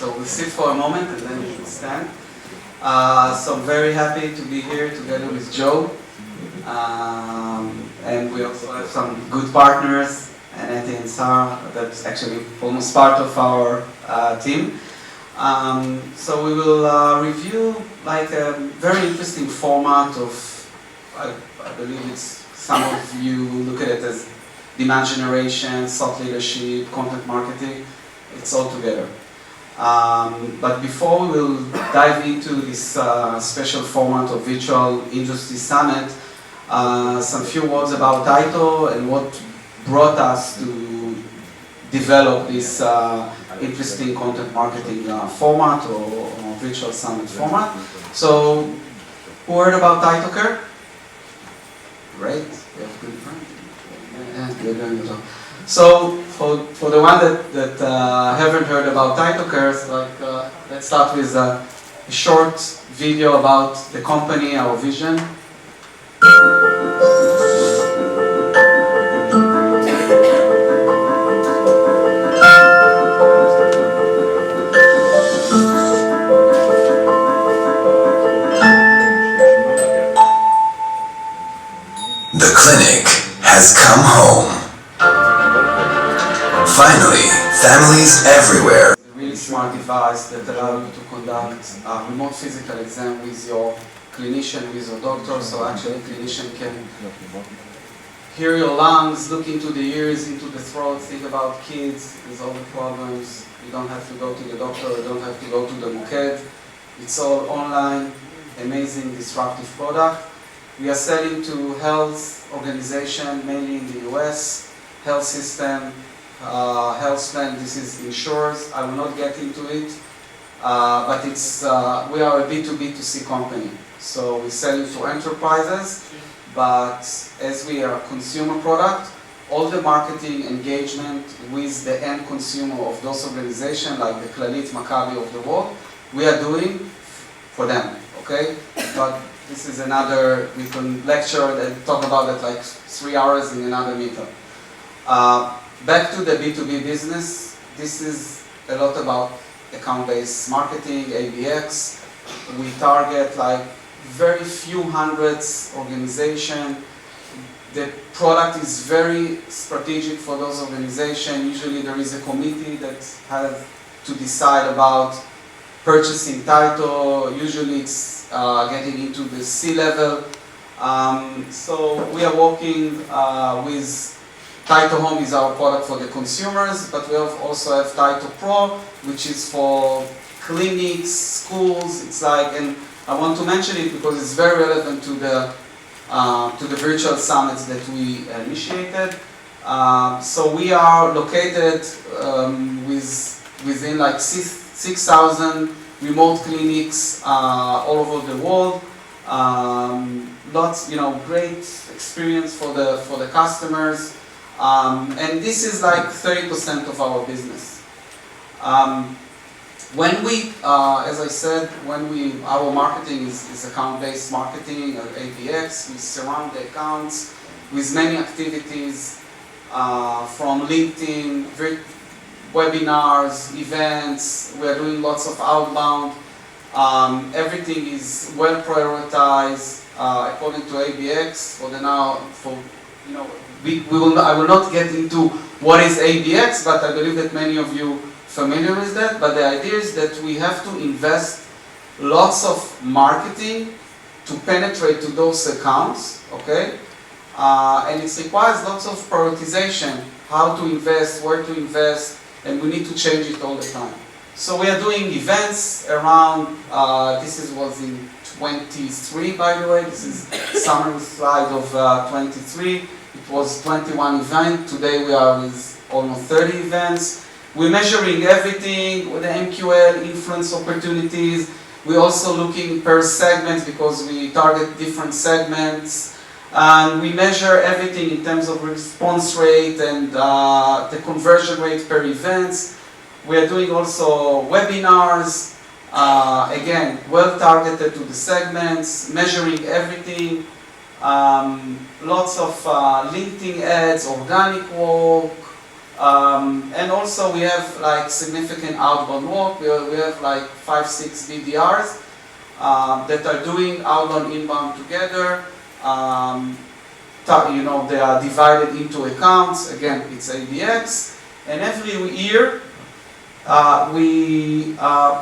So we'll sit for a moment and then we will stand. So I'm very happy to be here together with Joe. And we also have some good partners, Anette and Sarah, that's actually almost part of our team. So we will review like a very interesting format of, I believe it's, some of you look at it as demand generation, thought leadership, content marketing, it's all together. But before we will dive into this special format of Virtual Industry Summit, some few words about TytoCare and what brought us to develop this interesting content marketing format or virtual summit format. So, who heard about TytoCare? Great, we have good friends. Yeah, so, for the one that haven't heard about TytoCare's, let's start with a short video about the company, our vision. The clinic has come home. Finally, families everywhere. A really smart device that allows you to conduct a remote physical exam with your clinician, with your doctor. So actually, a clinician can hear your lungs, look into the ears, into the throat, think about kids with all the problems. You don't have to go to the doctor, you don't have to go to the Ohad. It's all online, amazing, disruptive product. We are selling to health organizations, mainly in the US, health system, health plan. This is insurers. I will not get into it, but it's we are a B2B2C company. So we sell to enterprises, but as we are a consumer product, all the marketing engagement with the end consumer of those organizations, like the Clalit, Maccabi of the world, we are doing for them. Okay, but this is another, we can lecture and talk about it like 3 hours in another meeting. Back to the B2B business, this is a lot about account-based marketing, ABX. We target like very few hundreds organizations. The product is very strategic for those organizations. Usually there is a committee that has to decide about purchasing TytoCare. Usually it's getting into the C-level. So we are working with TytoCare Home is our product for the consumers, but we also have TytoCare Pro, which is for clinics, schools. It's like, and I want to mention it because it's very relevant to the virtual summits that we initiated. So we are located within like 6,000 remote clinics all over the world. Lots, great experience for the customers. And this is like 30% of our business. When we, as I said, our marketing is account-based marketing, or ABX. We surround the accounts with many activities from LinkedIn, webinars, events. We are doing lots of outbound. Everything is well prioritized according to ABX. I will not get into what is ABX, but I believe that many of you are familiar with that. But the idea is that we have to invest lots of marketing to penetrate to those accounts, okay? And it requires lots of prioritization, how to invest, where to invest, and we need to change it all the time. So we are doing events around, was in 23, by the way. This is summary slide of 23. It was 21 events. Today we are with almost 30 events. We're measuring everything with the MQL, influence opportunities. We're also looking per segment because we target different segments. And we measure everything in terms of response rate and the conversion rate per events. We are doing also webinars, again, well targeted to the segments, measuring everything. Lots of LinkedIn ads, organic work, and also we have like significant outbound work. We have like 5-6 BDRs that are doing outbound inbound together. You know, they are divided into accounts. Again, it's ABX, and every year we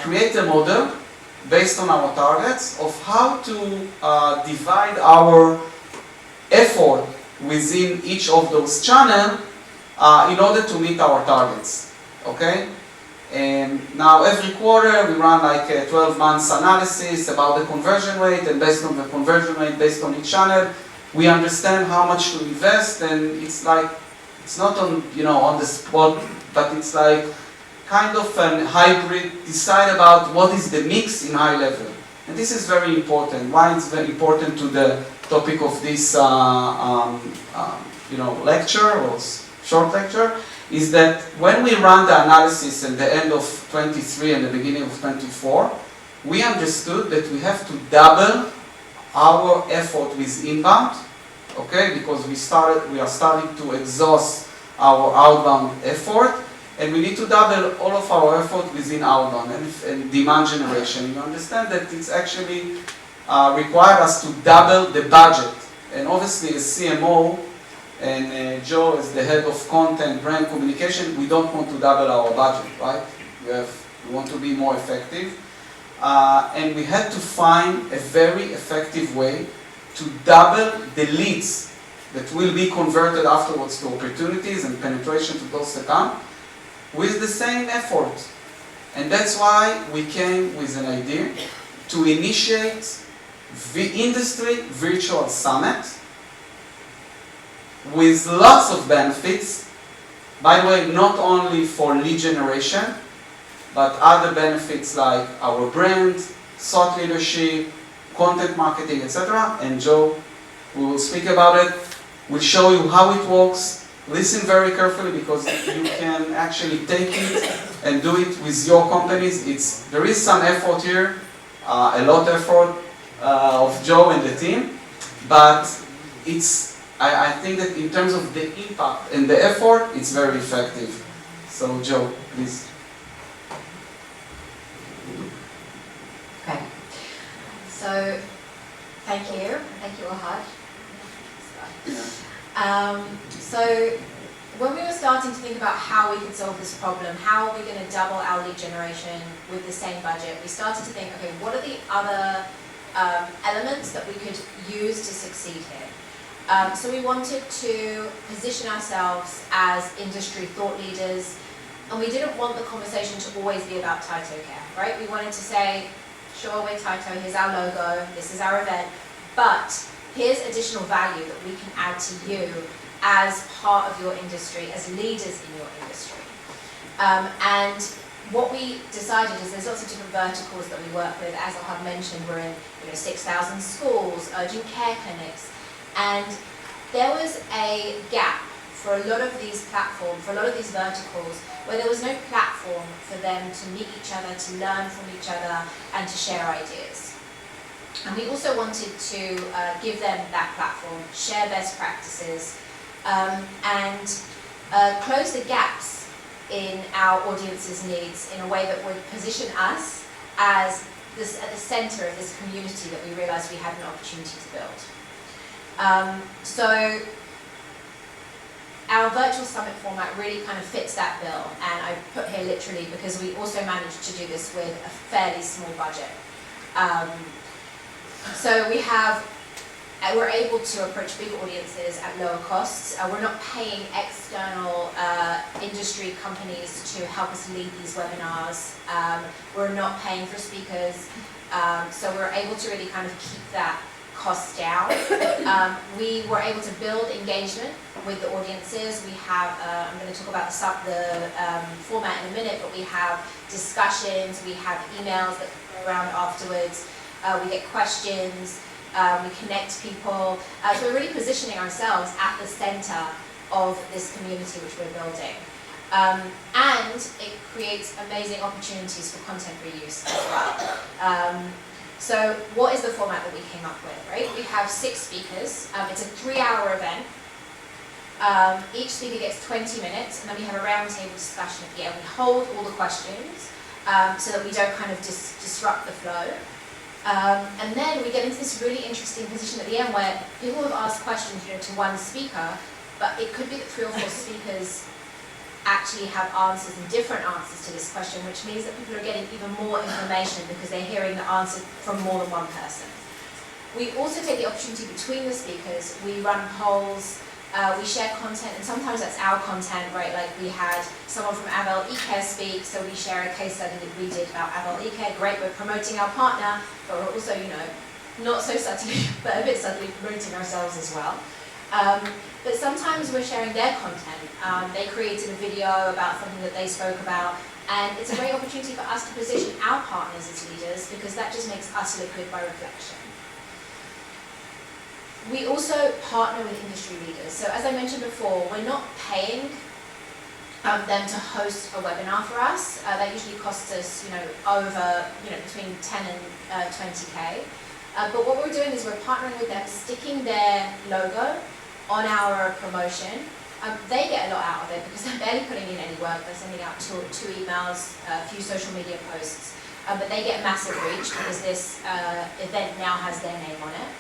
create a model based on our targets of how to divide our effort within each of those channels in order to meet our targets. Okay? And now every quarter we run like a 12 months analysis about the conversion rate, and based on the conversion rate, based on each channel, we understand how much to invest. And it's like, it's not on, you know, on the spot, but it's like kind of a hybrid, decide about what is the mix in high level. And this is very important. Why it's very important to the topic of this you know, lecture or short lecture, is that when we run the analysis at the end of 23 and the beginning of 24, we understood that we have to double our effort with inbound, okay, because we are starting to exhaust our outbound effort, and we need to double all of our effort within outbound and demand generation. You understand that it's actually required us to double the budget, and obviously as CMO, and Joe as the head of content, brand communication, we don't want to double our budget, right? We want to be more effective. And we had to find a very effective way to double the leads that will be converted afterwards to opportunities and penetration to those accounts with the same effort. And that's why we came with an idea to initiate the industry virtual summit with lots of benefits, by the way, not only for lead generation, but other benefits like our brand, thought leadership, content marketing, etc. And Joe, we will speak about it. We'll show you how it works. Listen very carefully, because you can actually take it and do it with your companies. There is some effort here, a lot of effort of Joe and the team, but I think that in terms of the impact and the effort, it's very effective. So Joe, please. Okay. So, thank you, Ohad. So, when we were starting to think about how we could solve this problem, how are we going to double our lead generation with the same budget, we started to think, okay, what are the other elements that we could use to succeed here? So we wanted to position ourselves as industry thought leaders, and we didn't want the conversation to always be about TytoCare, right? We wanted to say, sure, we're Tyto, here's our logo, this is our event, but here's additional value that we can add to you as part of your industry, as leaders in your industry. And what we decided is there's lots of different verticals that we work with. As Ohad mentioned, we're in 6,000 schools, urgent care clinics, and there was a gap for a lot of these platforms, for a lot of these verticals, where there was no platform for them to meet each other, to learn from each other, and to share ideas. And we also wanted to give them that platform, share best practices, and close the gaps in our audience's needs in a way that would position us as at the center of this community that we realized we had an opportunity to build. So our virtual summit format really kind of fits that bill, and I put here literally because we also managed to do this with a fairly small budget. So we're able to approach big audiences at lower costs. We're not paying external industry companies to help us lead these webinars. We're not paying for speakers. So we're able to really kind of keep that cost down. We were able to build engagement with the audiences. We have, I'm going to talk about the format in a minute, but we have discussions, we have emails that go around afterwards, we get questions, we connect people. So we're really positioning ourselves at the center of this community which we're building. And it creates amazing opportunities for content reuse as well. So what is the format that we came up with, right? We have 6 speakers. It's a 3-hour event. Each speaker gets 20 minutes, and then we have a roundtable discussion at the end. We hold all the questions so that we don't kind of disrupt the flow. And then we get into this really interesting position at the end where people have asked questions, to one speaker, but it could be that 3 or 4 speakers actually have answers and different answers to this question, which means that people are getting even more information because they're hearing the answer from more than one person. We also take the opportunity between the speakers. We run polls, we share content, and sometimes that's our content, right? Like we had someone from ABX speak, so we share a case study that we did about ABX. Great, we're promoting our partner, but we're also, not so subtly, but a bit subtly promoting ourselves as well. But sometimes we're sharing their content. They created a video about something that they spoke about, and it's a great opportunity for us to position our partners as leaders because that just makes us look good by reflection. We also partner with industry leaders. So as I mentioned before, we're not paying them to host a webinar for us. That usually costs us, over, between 10 and 20K. But what we're doing is we're partnering with them, sticking their logo on our promotion. They get a lot out of it because they're barely putting in any work. They're sending out two emails, a few social media posts, but they get massive reach because this event now has their name on it.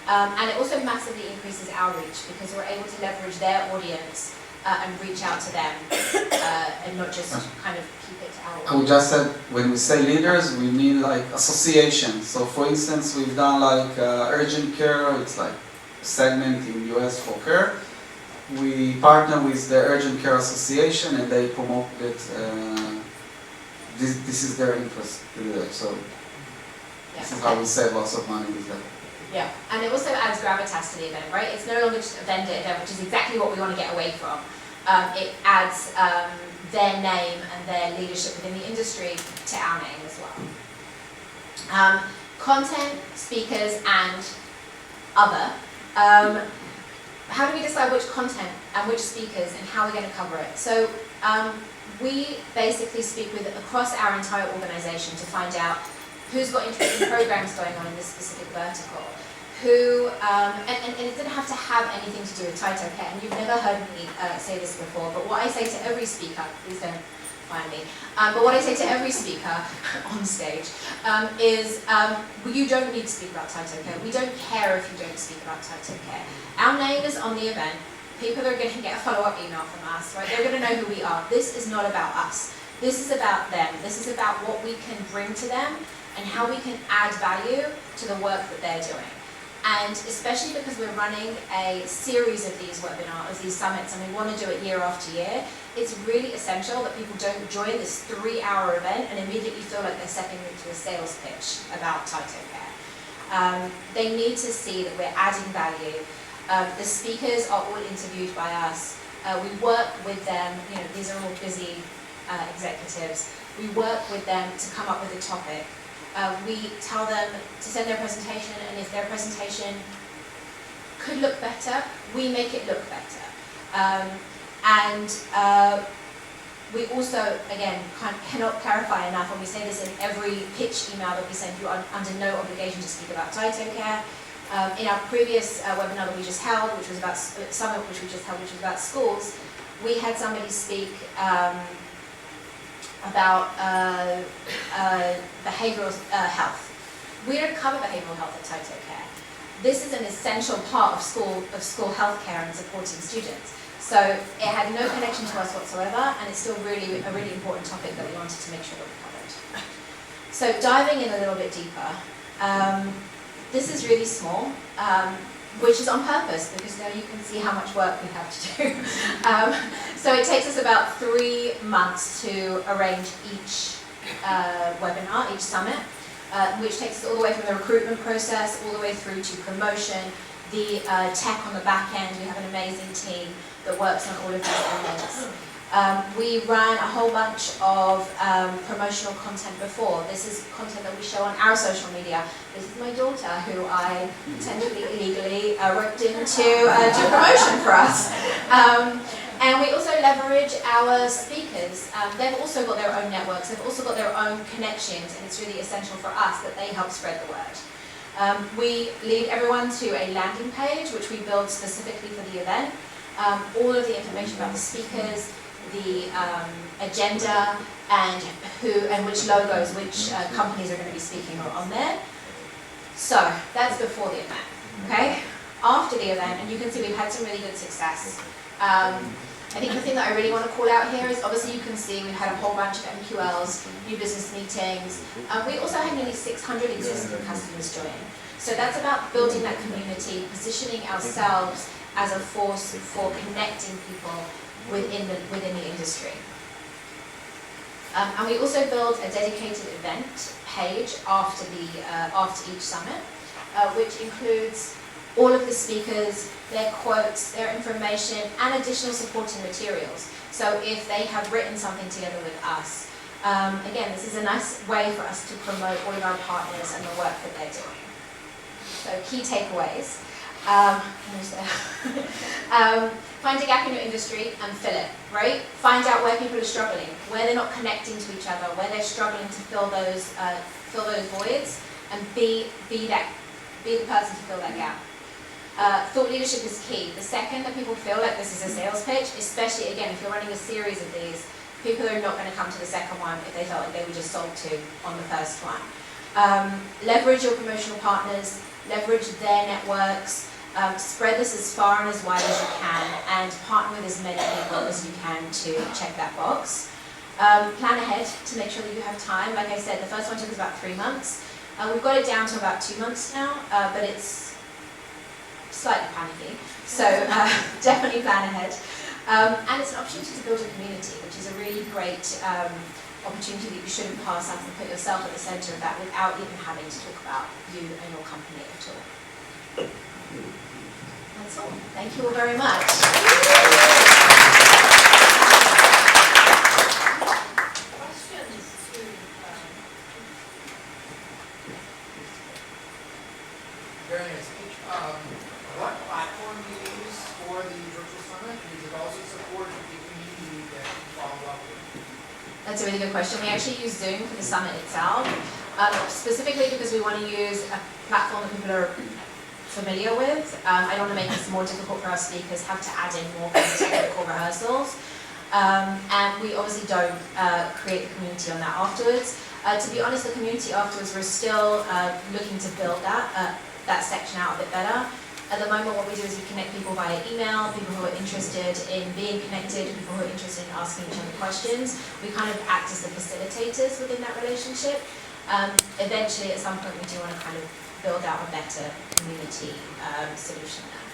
And it also massively increases our reach because we're able to leverage their audience and reach out to them and not just kind of keep it to our audience. I would just said, when we say leaders, we mean like associations. So for instance, we've done like urgent care, it's like a segment in US for care. We partner with the Urgent Care Association and they promote it. This is their interest. So this is how we save lots of money with them. Yeah, and it also adds gravitas to the event, right? It's no longer just a vendor event, which is exactly what we want to get away from. It adds their name and their leadership within the industry to our name as well. Content, speakers, and other. How do we decide which content and which speakers and how we're going to cover it? So we basically speak with across our entire organization to find out who's got interesting programs going on in this specific vertical. And it didn't have to have anything to do with TytoCare, and you've never heard me say this before, but what I say to every speaker, please don't find me, but what I say to every speaker on stage is you don't need to speak about TytoCare. We don't care if you don't speak about TytoCare. Our name is on the event. People are going to get a follow-up email from us, right? They're going to know who we are. This is not about us. This is about them. This is about what we can bring to them and how we can add value to the work that they're doing. And especially because we're running a series of these webinars, these summits, and we want to do it year after year, it's really essential that people don't join this 3-hour event and immediately feel like they're stepping into a sales pitch about TytoCare. They need to see that we're adding value. The speakers are all interviewed by us. We work with them, these are all busy executives. We work with them to come up with a topic. We tell them to send their presentation, and if their presentation could look better, we make it look better. We also, again, cannot clarify enough, and we say this in every pitch email that we send you, under no obligation to speak about TytoCare. In our previous webinar that we just held, which was about summit, which we just held, which was about schools, we had somebody speak about behavioural health. We don't cover behavioural health at TytoCare. This is an essential part of school healthcare and supporting students. So it had no connection to us whatsoever, and it's still really a really important topic that we wanted to make sure that we covered. So diving in a little bit deeper, this is really small, which is on purpose because now you can see how much work we have to do. So it takes us about 3 months to arrange each webinar, each summit, which takes us all the way from the recruitment process, all the way through to promotion, the tech on the back end. We have an amazing team that works on all of these elements. We ran a whole bunch of promotional content before. This is content that we show on our social media. This is my daughter, who I potentially illegally roped into do promotion for us. And we also leverage our speakers. They've also got their own networks. They've also got their own connections, and it's really essential for us that they help spread the word. We lead everyone to a landing page, which we build specifically for the event. all of the information about the speakers, the agenda, and which logos, which companies are going to be speaking on there. So that's before the event, okay? After the event, and you can see we've had some really good success. I think the thing that I really want to call out here is, obviously you can see we've had a whole bunch of MQLs, new business meetings. We also had nearly 600 existing customers join. So that's about building that community, positioning ourselves as a force for connecting people within the industry. And we also built a dedicated event page after each summit, which includes all of the speakers, their quotes, their information, and additional supporting materials. So if they have written something together with us, again, this is a nice way for us to promote all of our partners and the work that they're doing. So key takeaways. Find a gap in your industry and fill it, right? Find out where people are struggling, where they're not connecting to each other, where they're struggling to fill those voids, and be the person to fill that gap. Thought leadership is key. The second that people feel like this is a sales pitch, especially again if you're running a series of these, people are not going to come to the second one if they felt like they were just sold to on the first one. Leverage your promotional partners, leverage their networks, spread this as far and as wide as you can, and partner with as many people as you can to check that box. Plan ahead to make sure that you have time. Like I said, the first one took us about 3 months. We've got it down to about 2 months now, but it's slightly panicky. So definitely plan ahead. And it's an opportunity to build a community, which is a really great opportunity that you shouldn't pass up and put yourself at the center of that without even having to talk about you and your company at all. That's all. Thank you all very much. Very nice speech. What platform do you use for the virtual summit? Does it also support the community that you follow up with? That's a really good question. We actually use Zoom for the summit itself, specifically because we want to use a platform that people are familiar with. I don't want to make this more difficult for our speakers, have to add in more kind of technical rehearsals. And we obviously don't create the community on that afterwards. To be honest, the community afterwards, we're still looking to build that section out a bit better. At the moment, what we do is we connect people via email, people who are interested in being connected, people who are interested in asking each other questions. We kind of act as the facilitators within that relationship. Eventually, at some point, we do want to kind of build out a better community solution there.